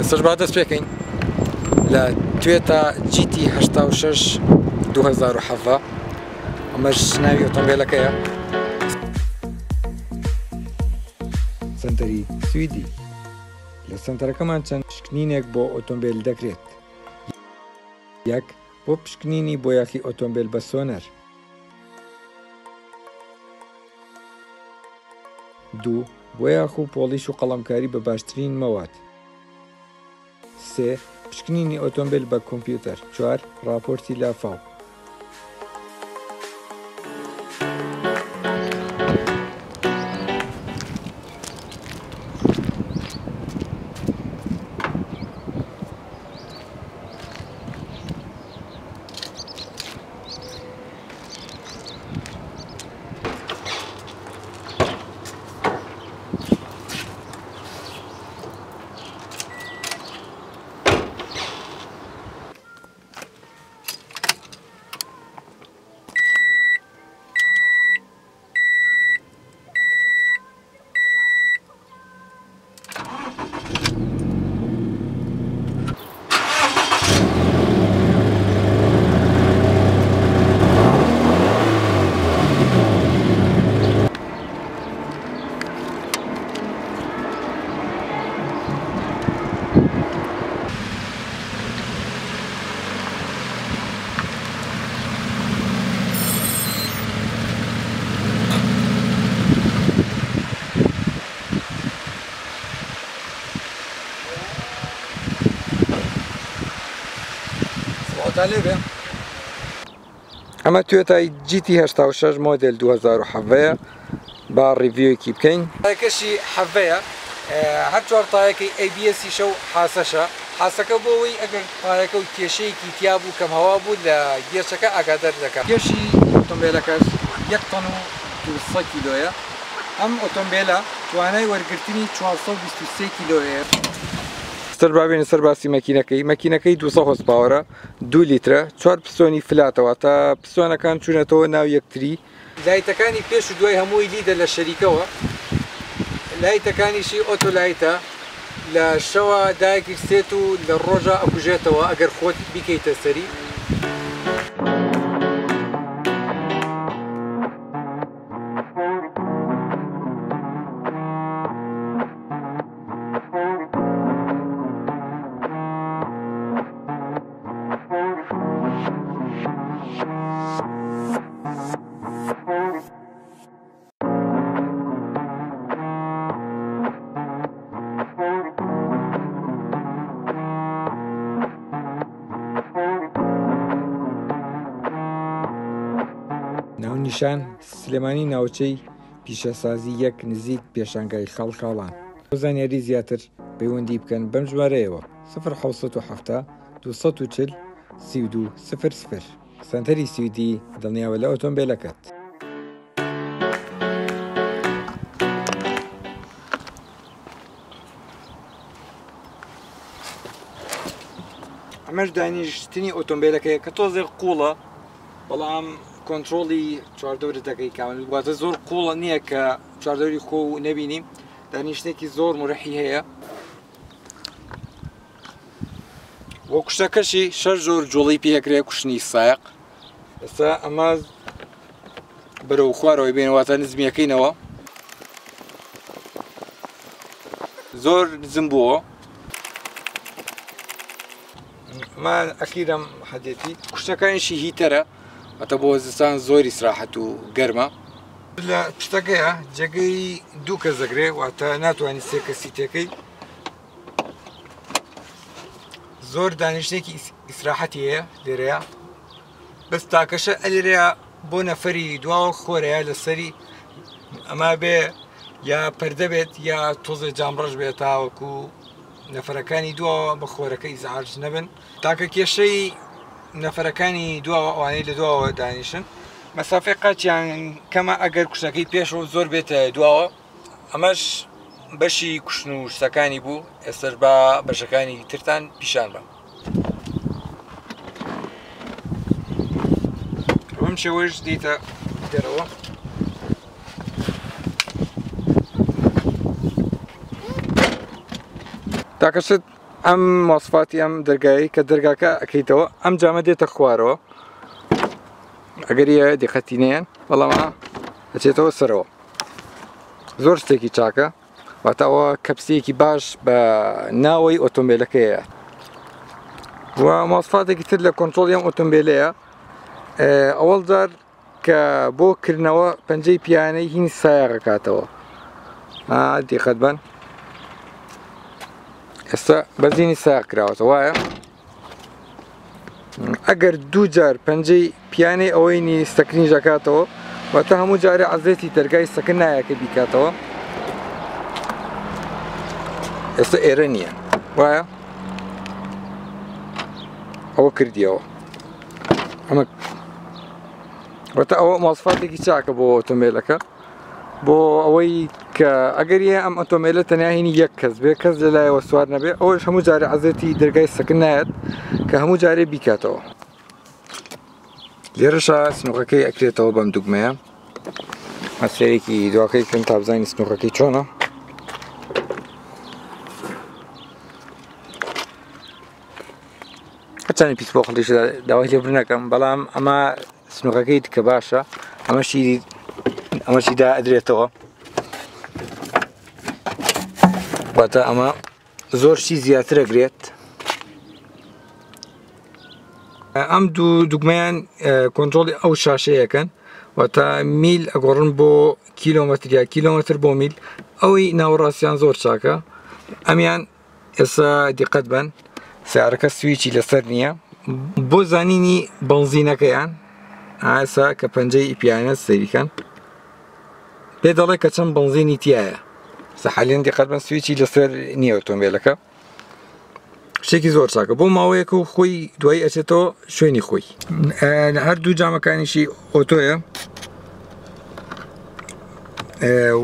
ئێستاش با دەست پێکەین لە توێتە GT 86 2007 ئەمەش ناوی ئۆتۆمبیلەکەیە سنتەری سویدی لە سنتەرەکەمان چەند پشکنینێک بۆ ئۆتۆمبیل دەکرێت یەک بۆ پشکنینی بۆ یاخی ئۆتۆمبیل بە سۆنەر دوو بۆ یاخ و پۆلیش و قەڵەمکاری بە باشترین مەواد سێ پشکنینی ئۆتۆمبیل بە کۆمپیوتەر چوار راپۆرتی لافاو ئەمە توێتای GT 86 مۆدل 2007 با ڕیڤیوەکی بکەین تایەکەشی حەڤەیە هەر چوار تایەکەی ABS شە و حاسەشە حاسەکە بۆەوەی ئەگەر تایەکە و کێشەیەکی تیا بوو کەم هەوا بوو لە گێچەکە ئاگادار دەکات کێشی ئۆتۆمبیلەکەش 1 تۆن و 200 کیلۆیە ئەم ئۆتۆمبیلە توانای وەرگرتنی 423 کیلۆیە سەر بابێنە سەر باسی مەکینەکەی 200 هۆسپاوەرە 2 لیترە 4 پسۆنی فلاتەوە تا پسۆنەکان چوونەتەوە ناو یەکتری لایتەکانی پێش و دوای هەمووی لیدە لە شەریکەوە لایتەکانیشی ئۆتۆلایتە لە شەوە داگیرسێت و لە ڕۆژە ئەکوژێتەوە ئەگەر خۆت بیکەیتە سەری ناونیشان سلێمانی ناوچەی پیشەسازی یەک نزیک پێشانگای خاڵخاڵان بۆ زانیاری زیاتر پەیوەندی بکەن بەم ژمارەیەوە 0 240 32 00 سنتەری سویدی دڵنیاوە لە ئۆتۆمبیلەکەت ئەمەش دانیشتنی ئۆتۆمبیلەکەیە کە تۆزێ قوڵە بەڵام کۆنتترۆڵی چواردەورە دەکەی کامل واتە زۆر قوڵە نییە کە چواردەوری خۆ و نەبینیم دانیشتێکی زۆر مورەحی هەیە وە کوشتەکەشی 6 زۆر جوڵی پێکرێ کوشتنی سایق ئێستا ئەمە بەرەو خوارەوەی بێنەواتە نزمیەکەینەوە زۆر نزم بووە ئەمە ئەکیرم حەدێتی کوشتەکانیشی هیتەرە ئەتە بۆ زستان زۆری سراحەت و گەرمە لە پشتەکەیە جێگەی دوو کەس دەگرێ واتە ناتوانانی سێ کەسی تێکەی زۆر دانیشتێکی ئیسراحەتی هەیە لێرەیە بەس تاکەشە ئەلێرەیە بۆ نەفەری دواوە خۆرەیە لەسەری ئەما بێ یا پەردە بێت یا تۆزە جامڕەش بێت تاوەکو نەفەرەکانی دواوە بە خۆرەکە ئیزعاج نەبن تاکە کێشەی نەفەرەکانی دواوە ئەوانەی لە دواوە دانیشن مەسافەی قاچیان کەمە ئەگەر کوشتەکەی پێشەوە زۆر بێتە دواوە ئەمەش بەشی کوشتن و شتەکانی بوو ئێستش بە بەشەکانی ترتان پیشان بە ئەم شێوەش دیتە دەرەوە تاکەشت ام مواصفاتی ام دەرگایی کە دەرگاکە ئەکەیتەوە ئەم جامە دێتە خوارەوە ئەگەریە دیقەتینەیەن بەڵام ئەچێتەوە سەرەوە زۆر شتێکی چاکە واتە ئەوە کەپسەیەکی باش بە ناوەی ئۆتۆمبیلەکەیە و مواصفاتێکی تر لە کۆنتڕۆڵی ئەم ئۆتۆمبیلەیە ئەوەڵ جار کە بۆ کردنەوە پەنجەی پیانەی هین سایەغەکاتەوە دیقەت بن ئێستا بەزینی سایەغ کراوەتە وایە ئەگەر دوو جار پەنجەی پیانەی ئەوەی سەکنیش ئەکاتەوە واتە هەموو جارێ عەزێتی دەرگای سەکن نایەکە بیکاتەوە ئێستا ئێرە نییە وایە ئەوە کردیەوە ئەمە واتە ئەوە مواصفاتێکی چاکە بۆ ئۆتۆمبیلەکە بۆ ئەوەی کە ئەگەریە ئەم ئۆتۆمبیلە تەنیا هینی یەک کەس بێ کەس لەلایەوە سوار نەبێ ئەوەش هەموو جارێ عەزێتی دەرگای سەکن نایەت کە هەموو جارێ بیکاتەوە لێرەشە سنووقەکەی ئەکرێتەوە بەم دوگمەیە مەسلەیەکی دواکەی کەم تا بزانین سنووقەکەی چۆنە هەرچەندی پیس بۆ خەڵکیش داوای لێبوور نەکەم بەڵام ئەمە سنووقەکەی کە باشە ئەمەشی دا ئەدرێتەوە واتە ئەمە زۆرشی زیاتر ئەگرێت ئەم دوو دوگمەیان کۆنتڕۆڵی ئەو شاشەیەکەن واتە میل ئەگۆڕن بۆ کیلۆمەتر یا کیلۆمەتر بۆ میل ئەوەی ناوەڕاستیان زۆر چاکە ئەمیان ئێستا دیقەت بن سیارەکە سویچی لەسەر نییە بۆ زانینی بەنزینەکەیان ئاسا کە پەنجەی پیانە سەریکەن پێ دەڵێ کە چەند بەنزینی تایە سەحالیان دیقەت بن سویچی لەسەر نییە ئۆتۆمبیلەکە شتێکی زۆر چاکە بۆ ماوەیەکە و خۆی دوایی ئەچێتەوە شوێنی خۆی هەردوو جامەکانیشی ئۆتۆیە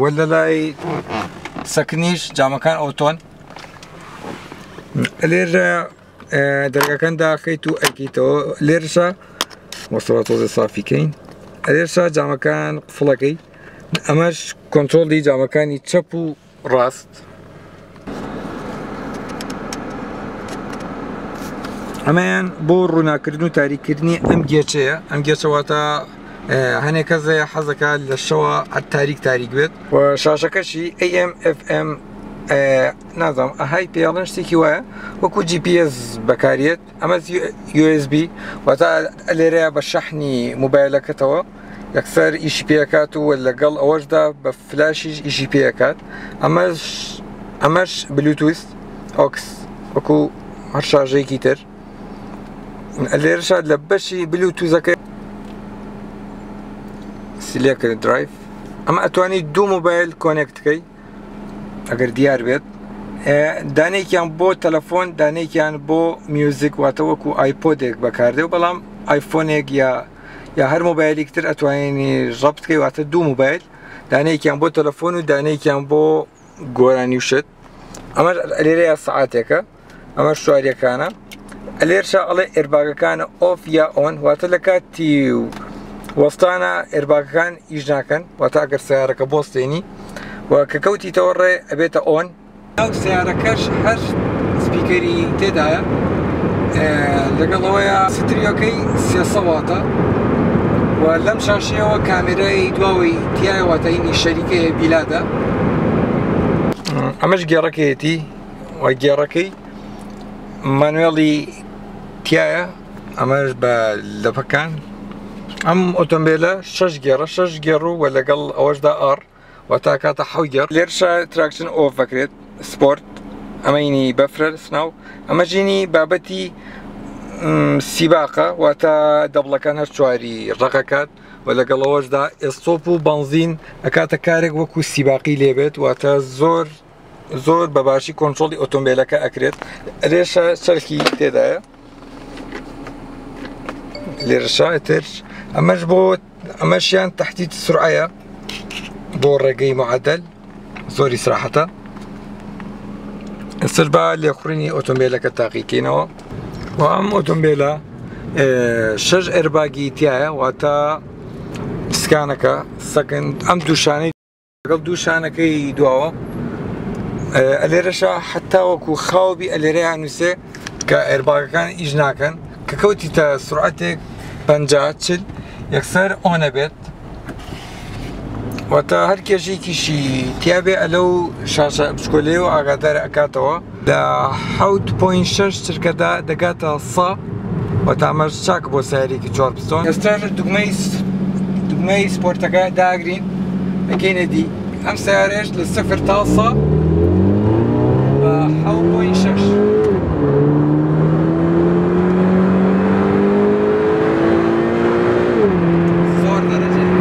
وە لە لای سەکنیش جامەکان ئۆتۆن لێرە دەرگاکان داخیت و ئەکەیتەوە لێرشە وەسەوە تۆزە سافیکەین لێرشە جامەکان قفڵەکەی ئەمەش کۆنتڕۆڵی جامەکانی چەپ و ڕاست ئەمەیان بۆ ڕووناکردن و تاریککردنی ئەم گێچەیە ئەم گێچەواتە هەنێک کەسێ حەزەکە لە شەوە تاریک بێت و شاشەکەشی AM FM نازام ئەهای پێڵن شتێکی وایە وەکو GPS بەکارێت ئەمە USB واتە لێرەیە بە شەحنی موبایلەکەتەوە یەکسەر ئیشی پێکات و لەگەڵ ئەوەشدا بە فلاشیش ئیشی پێکات ئەمەش بلوتوث ئۆکس وەکو هەر شارژەیەکی تر لێرەشە لە بەشی بلوتوزەکە سیلێکر درایڤ ئەمە ئەتوانیت دوو موبایل کۆنێکتکەی ئەگەر دیار بێت دانەیەکیان بۆ تەلەفۆن دانەیەکیان بۆ میوزیک واتە وەکو ئایپۆدێک بەکاردێ و بەڵام ئایفۆنێک یا هەر مۆبایلێک تر ئەتوانێنی ڕەبت بکەی واتە دوو موبایل دانەیەکیان بۆ تەلەفۆن و دانەیەکیان بۆ گۆرانی وشت ئەمە لێرەیە سەعاتێکە ئەمە شواریەکانە لێرشە ئەڵێ ئێرباگەکانە ئۆف یا ئۆن واتە لە کاتی وەستانە ئێرباگەکان ئیش ناکەن واتە ئەگەر سیارەکە بۆستێنی و کە کەوتیتەوە ڕێ ئەبێتە ئۆن ئەو سیارەکەش هەر سپیکەری تێدایە لەگەڵەوەیە ستریۆکەی 300 واتە و لەم شاشەیەوە کامێرای دواوەی تایە واتەینی شەریکەیە بیلادە ئەمەش گێڕەکەیەتی و گێڕەکەی مانوێڵی تایە ئەمەش بە لەپەکان ئەم ئۆتۆمبیلە 6 گێڕ و لەگەڵ ئەوەشدا ئار واتە کاتە حەوت گێڕ لێرشە تراکشن ئۆف بکرێت سپۆرت ئەمەینی بەفرە سناو ئەمەژینی بابەتی سیباقە واتە دەبڵەکان هەر چواری ڕقەکات و لەگەڵەوەشدا ئێستۆپ و بەنزین ئەکاتە کارێک وەکو سیباقی لێبێت واتە زۆر بەباشی کۆنتڕۆڵی ئۆتۆمبیلەکە ئەکرێت لێرشە چەرکی تێدایە لێرشە تر ئەمەش بۆ ئەمەشیان تەحدید سرعەیە بۆ ڕێگەی معەدەل زۆری سراحەتە ئێستر بە لێخوڕینی ئۆتۆمبیلەکە تاقیکەینەوە و ئەم ئۆتۆمبیلە 6 ئێرباگی تایە واتە پسکانەکە سەکند ئەم دووشانەی لەگەڵ دووشانەکەی دواوە ئەلێرەشە حتا وەکو خاوبی ئەلێرەیان نووسێ کە ئێرباگەکان ئیش ناکەن کە کەوتیتە سرعەتێک 50 یەکسەر ئۆنە بێت واتە هەر کێژێکیشی تیابێ ئەلەو شاشە بچکۆلێ و ئاگادار ئەکاتەوە لە 7.6 چرکەدا دەگاتە 100 وەتامەش چاک بۆ سیارێکی 4 پستۆن. ئێستا دوگمەی سپۆرتەکە داگرین ئەکەینە دی ئەم سیارێش لە 0 تا 100 بە 7.6 زۆر دەرەجەیە.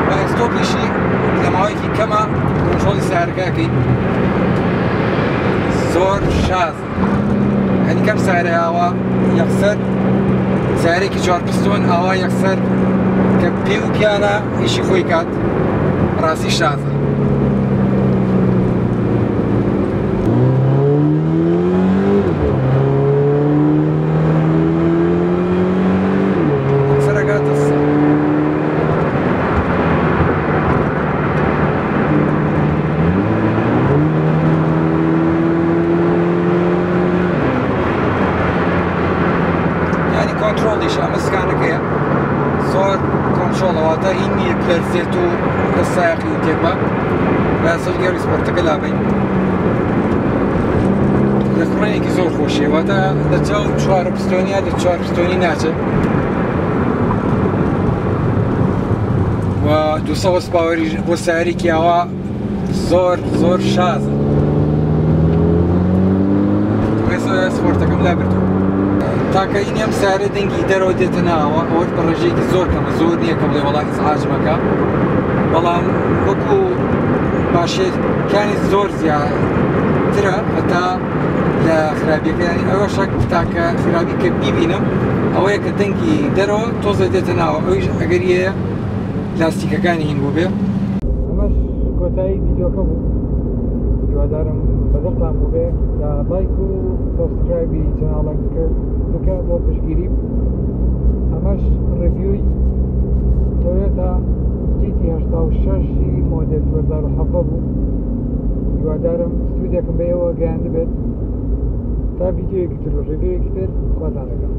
با ئێستۆپیشی لە ماوەیەکی کەمە کۆنترۆڵی سیارەکەکەین زۆر شازە. هەنی کەم سیارەیەوە یەکسەر سیارێکی 4 پستۆن ئاوا یەکسەر کە پێ و پیانە ئیشی خۆی کات ڕاستی شازە. کۆنترۆڵیش ئەمە سکانەکەیە زۆر کۆنترۆڵەواتە هین نییە پلەرزێت و لە سایقی و تێکبا بە سەرگەری سپۆرتەکە لابین لە خوڕێنێکی زۆر خۆشیە واتە لە چاو 4 پستۆنیە لە 4 پستۆنی ناچێت و 200 پاوەری بۆ سیارێکی ئاوا زۆر شازە. سپۆرتەکەم لا بردو تاکە این ئەم سیارە دەنگی دەرەوە دێتە ناوە ئەوەش بە ڕێژەیەکی زۆر کەمە زۆر نییە کە بڵێ وەڵا ئیزعاجمەکە بەڵام وەکو باشێکانی زۆر زیاترە هەتا لە خراپیەکانی ئەوەشە تاکە خراپی کە بیبینم ئەوەیە کە دەنگی دەرەوە تۆزە دێتە ناوە ئەویش ئەگەریە لاستیکەکانی هین بوو بێ. ئەمەش کۆتایی ڤیدیۆکە بوو هیوادارم بەدڵتان بوو بێ تا لایک و سەبسکرایبی چەناڵەک بکە بۆ پشتگیری. ئەمەش ڕێڤیوی تۆیۆتا GT86 مۆدێل 2007 بوو هیوادارم ستودیەکەم بە ئێوە گەیاندە بێت تا ڤیدیۆیەکی تر و ڕێڤیویەکی تر خواتان لەگەڵ.